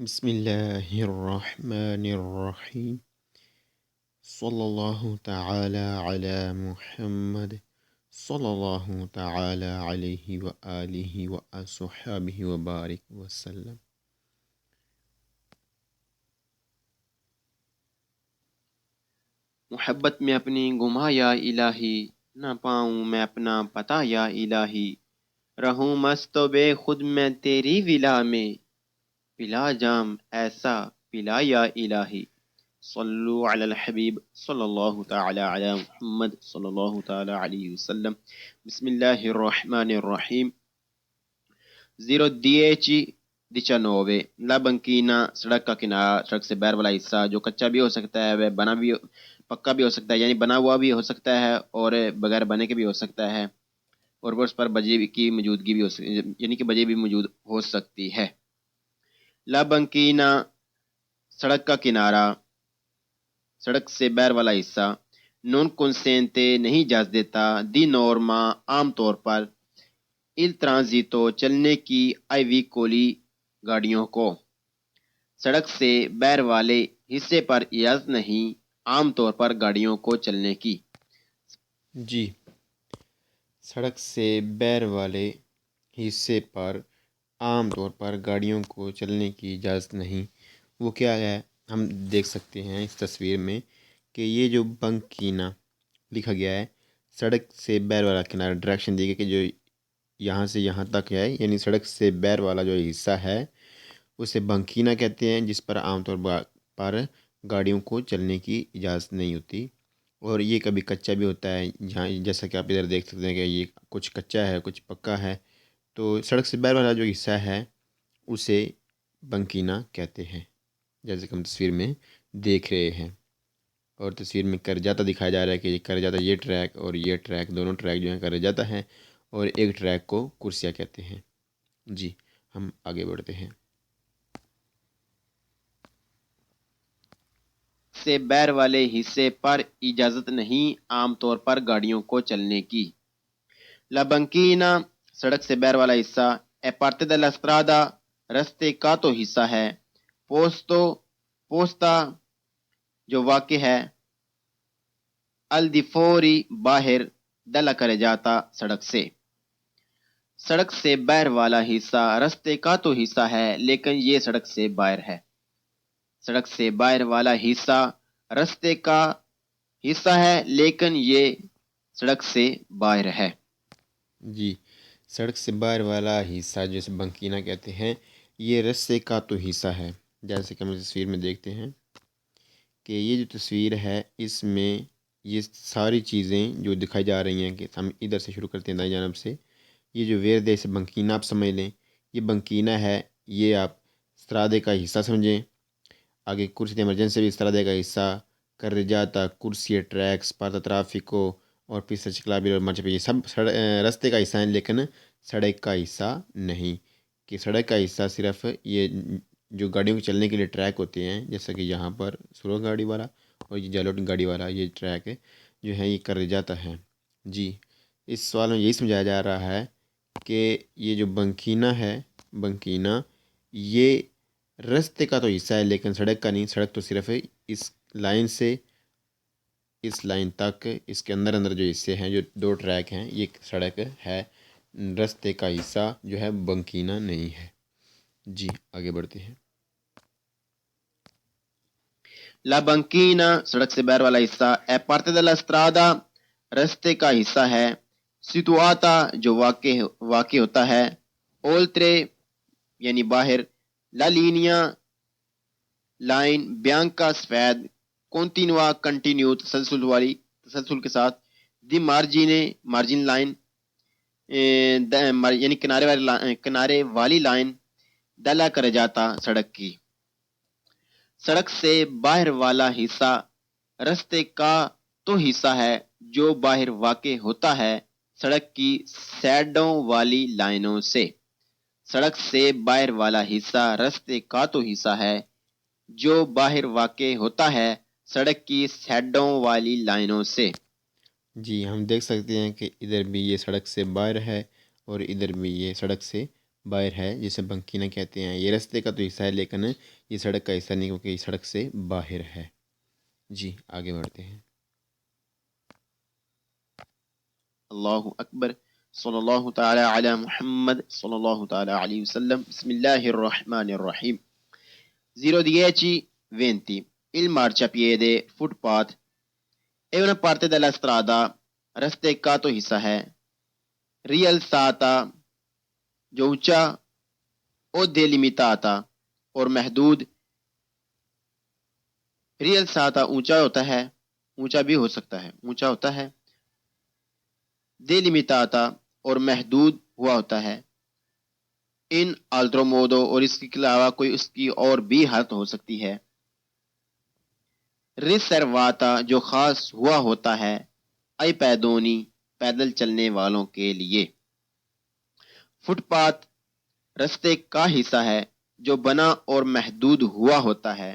بسم اللہ الرحمن الرحیم صلی اللہ تعالی علی محمد صلی اللہ تعالی علیہ وآلہ وصحبہ وبارک وسلم۔ محبت میں اپنی گما یا الہی، نہ پاؤں میں اپنا پتہ یا الہی، رہوں مست و بے خود میں تیری ولا میں، پلا جام ایسا پلا یا الہی۔ صلو علی الحبیب صلی اللہ تعالی علی محمد صلی اللہ تعالی علیہ وسلم۔ بسم اللہ الرحمن الرحیم۔ 010 لا بنکینا، سڑک کا کنارہ، سڑک سے باہر والا حصہ جو کچا بھی ہو سکتا ہے، وہ بنا بھی پکا بھی ہو سکتا ہے، یعنی بنا ہوا بھی ہو سکتا ہے اور بغیر بنے کے بھی ہو سکتا ہے، اور اس پر بجے کی موجودگی بھی ہو سکتی ہے، یعنی کہ بجے بھی موجود ہو سکتی ہے۔ لا بنکینا، سڑک کا کنارہ، سڑک سے باہر والا حصہ، نون کنسینتے نہیں اجازت دیتا، دی نورما عام طور پر، il transito چلنے کی آئی وی کولی گاڑیوں کو، سڑک سے باہر والے حصے پر اجازت نہیں عام طور پر گاڑیوں کو چلنے کی۔ جی، سڑک سے باہر والے حصے پر عام طور پر گاڑیوں کو چلنے کی اجازت نہیں۔ وہ کیا ہے، ہم دیکھ سکتے ہیں اس تصویر میں کہ یہ جو بنکینا لکھا گیا ہے، سڑک سے باہر والا کنارہ، ڈائریکشن دی گئی کہ جو یہاں سے یہاں تک ہے، یعنی سڑک سے باہر والا جو حصہ ہے اسے بنکینا کہتے ہیں، جس پر عام طور پر گاڑیوں کو چلنے کی اجازت نہیں ہوتی، اور یہ کبھی کچا بھی ہوتا ہے، جہاں جیسا کہ آپ ادھر دیکھ سکتے ہیں کہ یہ کچھ کچا ہے کچھ پکا ہے، تو سڑک سے باہر والا جو حصہ ہے اسے بنکینا کہتے ہیں، جیسے کہ ہم تصویر میں دیکھ رہے ہیں۔ اور تصویر میں کرجاتا دکھایا جا رہا ہے کہ یہ کرجاتا، یہ ٹریک اور یہ ٹریک، دونوں ٹریک جو ہیں کرجاتا ہیں، اور ایک ٹریک کو کرسیا کہتے ہیں۔ جی، ہم آگے بڑھتے ہیں۔ سے باہر والے حصے پر اجازت نہیں عام طور پر گاڑیوں کو چلنے کی۔ لا بنکینا، سڑک سے باہر والا حصہ، اے پارتے دella strada، رستے کا تو حصہ ہے، پوستا جو واقع ہے، الدیفوری باہر، دلا کرے جاتا سڑک سے، سڑک سے باہر والا حصہ رستے کا تو حصہ ہے لیکن یہ سڑک سے باہر ہے، سڑک سے باہر والا حصہ رستے کا حصہ ہے لیکن یہ سڑک سے باہر ہے۔ جی، سڑک سے باہر والا حصہ جسے بنکینا کہتے ہیں، یہ رستے کا تو حصہ ہے، جیسے کہ ہم تصویر میں دیکھتے ہیں کہ یہ جو تصویر ہے اس میں یہ ساری چیزیں جو دکھائی جا رہی ہیں، کہ ہم ادھر سے شروع کرتے ہیں دائیں جانب سے، یہ جو ویردے سے بنکینا آپ سمجھ لیں، یہ بنکینا ہے، یہ آپ استرادے کا حصہ سمجھیں۔ آگے کرسی ایمرجنسی بھی استرادے کا حصہ، کرجاتا، کرسی ٹریک، سپارتا ٹرافیکو، اور پھر سچکلابی اور مرچ پہ، یہ سب رستے کا حصہ ہیں لیکن سڑک کا حصہ نہیں، کہ سڑک کا حصہ صرف یہ جو گاڑیوں کے چلنے کے لیے ٹریک ہوتے ہیں، جیسا کہ یہاں پر سلو گاڑی والا اور یہ جالوٹ گاڑی والا، یہ ٹریک جو ہے یہ کر جاتا ہے۔ جی، اس سوال میں یہی سمجھایا جا رہا ہے کہ یہ جو بنکینا ہے، بنکینا یہ رستے کا تو حصہ ہے لیکن سڑک کا نہیں، سڑک تو صرف اس لائن سے اس لائن تک، اس کے اندر اندر جو حصے ہیں، جو دو ٹریک ہیں، یہ سڑک ہے، رستے کا حصہ جو ہے بنکینا نہیں ہے۔ جی، آگے بڑھتے ہیں۔ لا بنکینا، سڑک سے باہر والا حصہ، اے پارتے della strada، رستے کا حصہ ہے، سیتواتا جو واقع ہوتا ہے، اولترے یعنی باہر، لا لینیا لائن، بیانکا سفید، کونٹینوا کنٹینیو تسلسل کے ساتھ، دی مارجن لائن، یعنی کنارے والی لائن، دلا کر جاتا سڑک کی، سڑک سے باہر والا حصہ رستے کا تو حصہ ہے جو باہر واقع ہوتا ہے سڑک کی سائڈوں والی لائنوں سے، سڑک سے باہر والا حصہ رستے کا تو حصہ ہے جو باہر واقع ہوتا ہے سڑک کی سائڈوں والی لائنوں سے۔ جی، ہم دیکھ سکتے ہیں کہ ادھر بھی یہ سڑک سے باہر ہے اور ادھر بھی یہ سڑک سے باہر ہے جسے بنکینہ کہتے ہیں۔ یہ رستے کا تو حصہ ہے لیکن یہ سڑک کا حصہ نہیں کیونکہ یہ سڑک سے باہر ہے۔ جی آگے بڑھتے ہیں۔ اللہ اکبر، صلی اللہ تعالی علی محمد صلی اللہ تعالی علیہ وسلم۔ بسم اللہ الرحمن الرحیم۔ 01020 il marciapiede footpath è una parte della strada رستے کا تو حصہ ہے rialzata جو اونچا او delimitata اور محدود۔ rialzata اونچا ہوتا ہے، اونچا بھی ہو سکتا ہے، اونچا ہوتا ہے۔ delimitata اور محدود ہوا ہوتا ہے۔ ان altro modo اور اس کے علاوہ کوئی اس کی اور بھی حالت ہو سکتی ہے۔ riservata جو خاص ہوا ہوتا ہے ai pedoni پیدل چلنے والوں کے لیے۔ فٹ پاتھ رستے کا حصہ ہے جو بنا اور محدود ہوا ہوتا ہے۔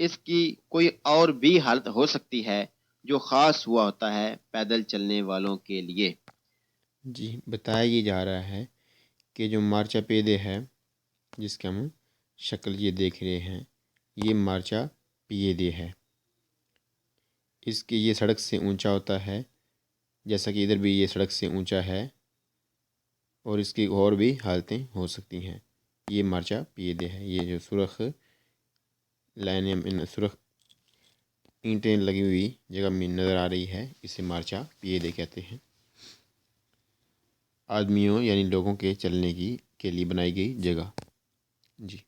اس کی کوئی اور بھی حالت ہو سکتی ہے جو خاص ہوا ہوتا ہے پیدل چلنے والوں کے لیے۔ جی بتایا یہ جا رہا ہے کہ جو مارچا پیدے ہے جس کا ہم شکل یہ دیکھ رہے ہیں، یہ مارچا پیدے ہے۔ اس کی یہ سڑک سے اونچا ہوتا ہے، جیسا کہ ادھر بھی یہ سڑک سے اونچا ہے، اور اس کی اور بھی حالتیں ہو سکتی ہیں۔ یہ مارچا پیدے ہے۔ یہ جو سرخ لائنیں سرخ اینٹیں لگی ہوئی جگہ میں نظر آ رہی ہے، اسے مارچا پیدے کہتے ہیں۔ آدمیوں یعنی لوگوں کے چلنے کے لیے بنائی گئی جگہ۔ جی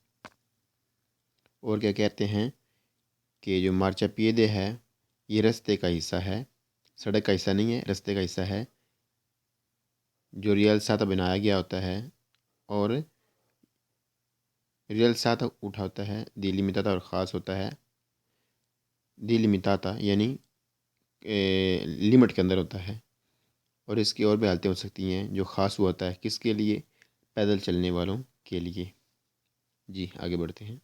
اور کیا کہتے ہیں کہ جو مارچا پیدے ہے یہ رستے کا حصہ ہے، سڑک کا حصہ نہیں ہے، رستے کا حصہ ہے جو ریلزاتا بنایا گیا ہوتا ہے، اور ریلزاتا اٹھا ہوتا ہے، دیلیمیتاتا اور خاص ہوتا ہے۔ دیلیمیتاتا یعنی لمٹ کے اندر ہوتا ہے، اور اس کی اور بھی حالتیں ہو سکتی ہیں جو خاص ہوا ہوتا ہے کس کے لیے؟ پیدل چلنے والوں کے لیے۔ جی آگے بڑھتے ہیں۔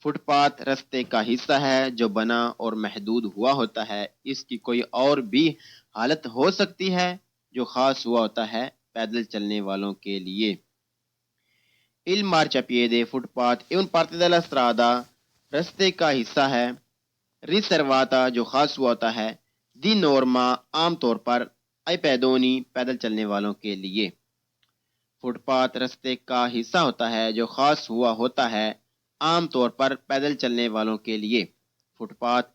فٹ پاتھ رستے کا حصہ ہے جو بنا اور محدود ہوا ہوتا ہے۔ اس کی کوئی اور بھی حالت ہو سکتی ہے جو خاص ہوا ہوتا ہے پیدل چلنے والوں کے لیے۔ Il marciapiede footpath è un parte della strada رستے کا حصہ ہے riservata جو خاص ہوا ہوتا ہے di norma عام طور پر ai pedoni پیدل چلنے والوں کے لیے۔ فٹ پاتھ رستے کا حصہ ہوتا ہے جو خاص ہوا ہوتا ہے عام طور پر پیدل چلنے والوں کے لیے۔ فٹ پاتھ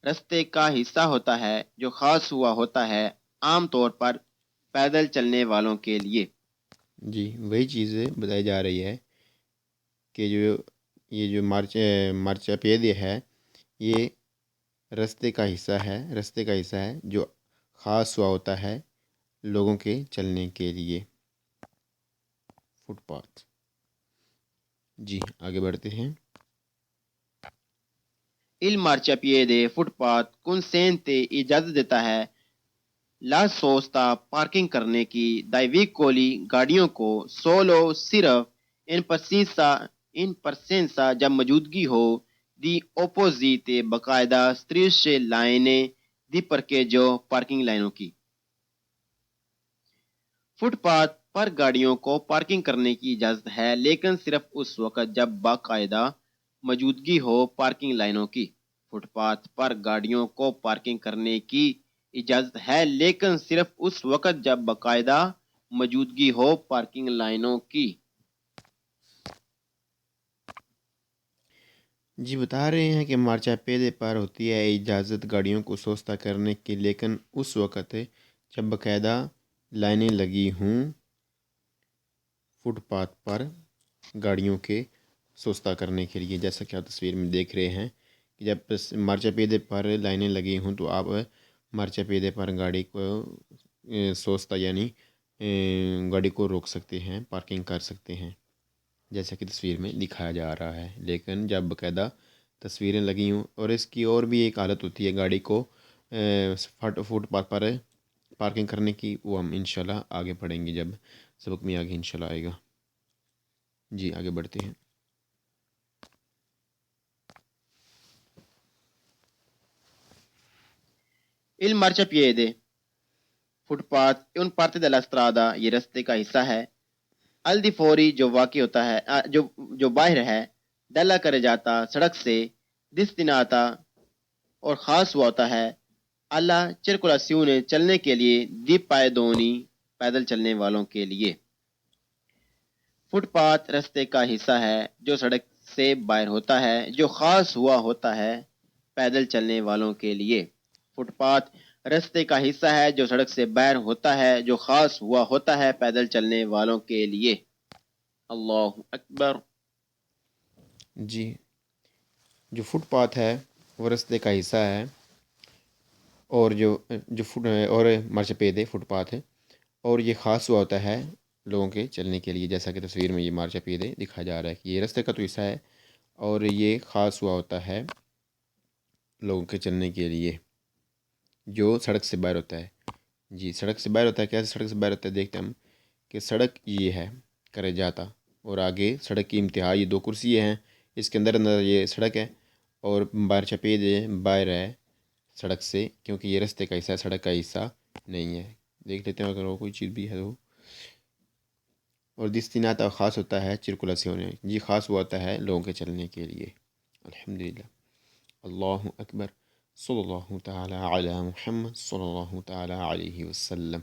رستے کا حصہ ہوتا ہے جو خاص ہوا ہوتا ہے عام طور پر پیدل چلنے والوں کے لیے۔ جی وہی چیزیں بتائی جا رہی ہے کہ یہ جو مارچا پیدے ہے یہ رستے کا حصہ ہے، رستے کا حصہ ہے جو خاص ہوا ہوتا ہے لوگوں کے چلنے کے لیے، فٹ پاتھ۔ جی آگے بڑھتے ہیں۔ Il marciapiede footpath consente اجازت دیتا ہے لا سوستا پارکنگ کرنے کی dai veicoli گاڑیوں کو solo صرف ان پرسنسا جب موجودگی ہو دی opposite باقاعدہ strisce لائنیں دی parcheggio پارکنگ لائنوں کی۔ فٹ پاتھ پر گاڑیوں کو پارکنگ کرنے کی اجازت ہے لیکن صرف اس وقت جب باقاعدہ موجودگی ہو پارکنگ لائنوں کی۔ فٹ پاتھ پر گاڑیوں کو پارکنگ کرنے کی اجازت ہے لیکن صرف اس وقت جب باقاعدہ موجودگی ہو پارکنگ لائنوں کی۔ جی بتا رہے ہیں کہ مارچا پیدے پر ہوتی ہے اجازت گاڑیوں کو سوستا کرنے کی لیکن اس وقت جب باقاعدہ لائنیں لگی ہوں فٹ پاتھ پر گاڑیوں کے سوستا کرنے کے لیے، جیسا کہ آپ تصویر میں دیکھ رہے ہیں کہ جب مارچا پیدے پر لائنیں لگی ہوں تو آپ مارچا پیدے پر گاڑی کو سوستا یعنی گاڑی کو روک سکتے ہیں، پارکنگ کر سکتے ہیں جیسا کہ تصویر میں دکھایا جا رہا ہے۔ لیکن جب باقاعدہ تصویریں لگی ہوں، اور اس کی اور بھی ایک حالت ہوتی ہے گاڑی کو فٹ پاتھ پر پارکنگ کرنے کی، وہ ہم انشاءاللہ آگے پڑھیں گے جب سبق میں آگے انشاءاللہ آئے گا۔ جی آگے بڑھتے ہیں۔ Il marciapiede footpath è un parte della strada یہ رستے کا حصہ ہے الدی فوری جو واقع ہوتا ہے جو باہر ہے دلا کرے جاتا سڑک سے دستناتا اور خاص ہوا ہوتا ہے اللہ چرکولاسیون چلنے کے لیے دیپ پائے دونی پیدل چلنے والوں کے لیے۔ فٹ پاتھ رستے کا حصہ ہے جو سڑک سے باہر ہوتا ہے جو خاص ہوا ہوتا ہے پیدل چلنے والوں کے لیے۔ فٹ پاتھ رستے کا حصہ ہے جو سڑک سے باہر ہوتا ہے جو خاص ہوا ہوتا ہے پیدل چلنے والوں کے لیے۔ اللہ اکبر۔ جی، جو فٹ پاتھ ہے وہ رستے کا حصہ ہے، اور جو مرچاپید فٹ پاتھ ہے، اور یہ خاص ہوا ہوتا ہے لوگوں کے چلنے کے لیے، جیسا کہ تصویر میں یہ مرچاپید دکھایا جا رہا ہے کہ یہ رستے کا تو حصہ ہے اور یہ خاص ہوا ہوتا ہے لوگوں کے چلنے کے لیے جو سڑک سے باہر ہوتا ہے۔ جی، سڑک سے باہر ہوتا ہے۔ کیسے سڑک سے باہر ہوتا ہے؟ دیکھتے ہیں ہم کہ سڑک یہ ہے کرے جاتا، اور آگے سڑک کی انتہا یہ دو کرسی ہیں، اس کے اندر یہ سڑک ہے، اور مرچاپید باہر ہے سڑک سے، کیونکہ یہ رستے کا حصہ ہے، سڑک کا حصہ نہیں ہے۔ دیکھ لیتے ہیں اگر وہ کوئی چیز بھی ہے تو۔ اور دستیناتا خاص ہوتا ہے چرکولاسیون، جی خاص ہوا ہوتا ہے لوگوں کے چلنے کے لیے۔ الحمدللہ۔ اللہ اکبر۔ صلی اللہ تعالی علی محمد صلی اللہ تعالی علیہ وسلم۔